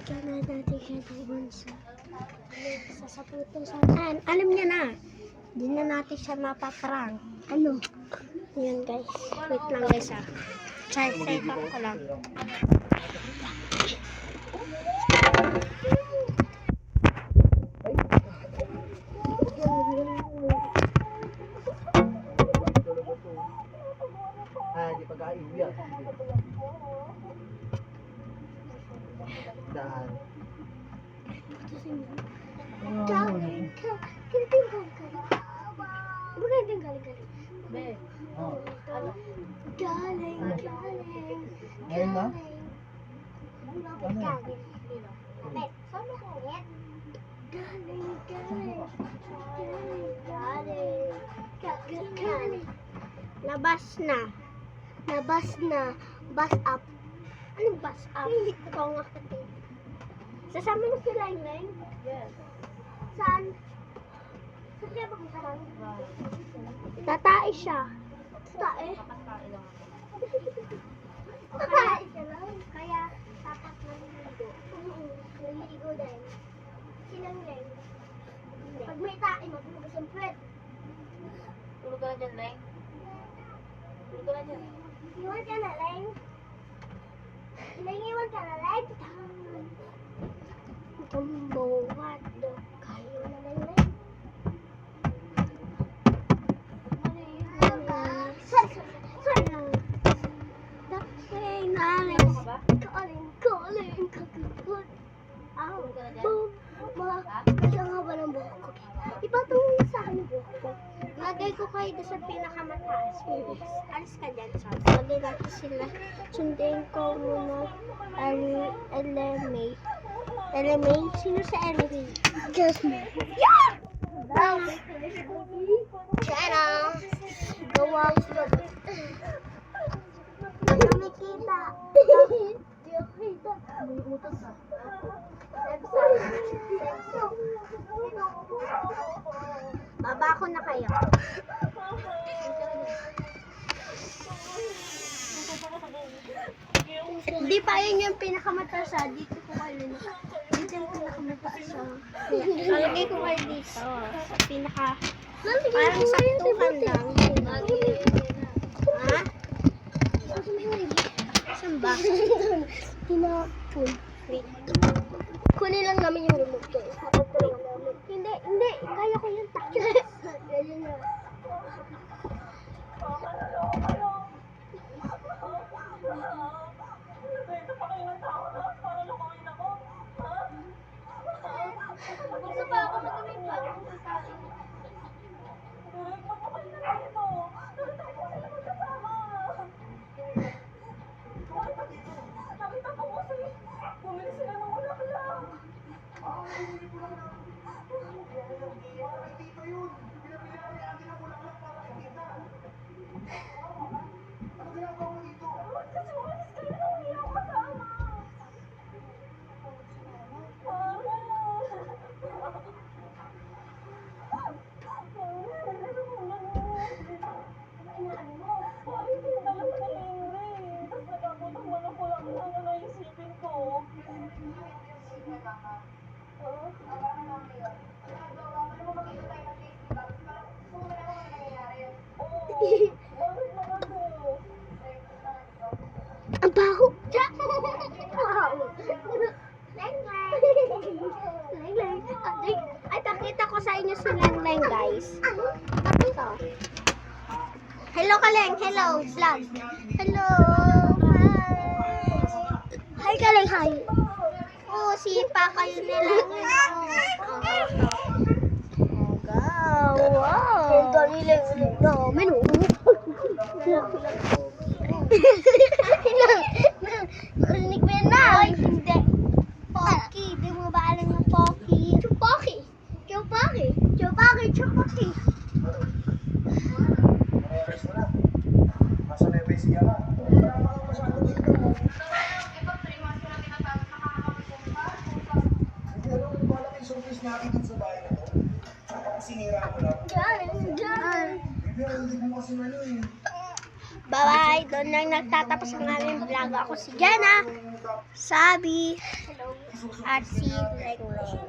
Bigyan na natin siya ng bunso. Sa saputusan. Alam niya na. Hindi na natin siya mapaparang. Ano? Yan guys. Wait lang guys ah. Set up ko lang. Di pag-aiwiya. Dahan. Galing. Ngayon na? Labas na. Labas na. Bus up. Anong bus up? Ito nga kasi. Sasama na si Laineng? Yes. Saan? Saan kaya ba kung saan? Tatae siya. Tatae? Kapatay lang ako. Tatae siya lang. Kaya tapat na niligo. Niligo din. Silang Leng. Pag may tae, matulog sa puwet. Tulog ka na dyan, Leng. Tulog ka na dyan. Iwan ka na, Leng. Leng, iwan ka na, Leng. Tumbuhat do kayo na, Leng, Leng. Ipatungin sa akin yung buhok ko. Lagay ko kayo doon sa pinakamataas. Alis ka dyan, Sam. Lagay natin sila. Sundin ko muna LMA. LMA? Sino sa LMA? Jasmine. Yeah! Chana! Gawa ko. Nakikita. May utos ah. Baba ko na kayo. Hindi pa yun yung pinakamataas ah. Dito ko kayo. Dito yung pinakamataas ah. Lalagay ko kayo dito. Sa pinaka... Parang saktuhan lang. Ha? Saan ba? Tinapon. Wait. Kunin lang namin yung remote ko. Hindi. Kaya ko yung takip. Ganyan na. Gusto pa ako matuming ba? Ang baho! Leng. Ay, pakita ko sa inyo si Leng, guys. Ito. Hello ka, Leng. Hello, vlog. Hello. Hi ka, Leng. Hi. Oh, sipa kayo nila. Wow. Ang dali, Leng. Dami, no? Kurinig mo yan na. Ay, hindi. Pocky. Di mo ba alam yung Pocky? Chupocky. Oras mo na. Nasa level siya ka. Hindi alam ko alam yung surface natin dun sa bahay na to. Sinira mo lang. Diyan. Pero hindi mo kasi ano eh. Bye-bye. Doon lang nagtatapos ang aming vlog. Ako si Jana, Sabi, at si Leng Leng.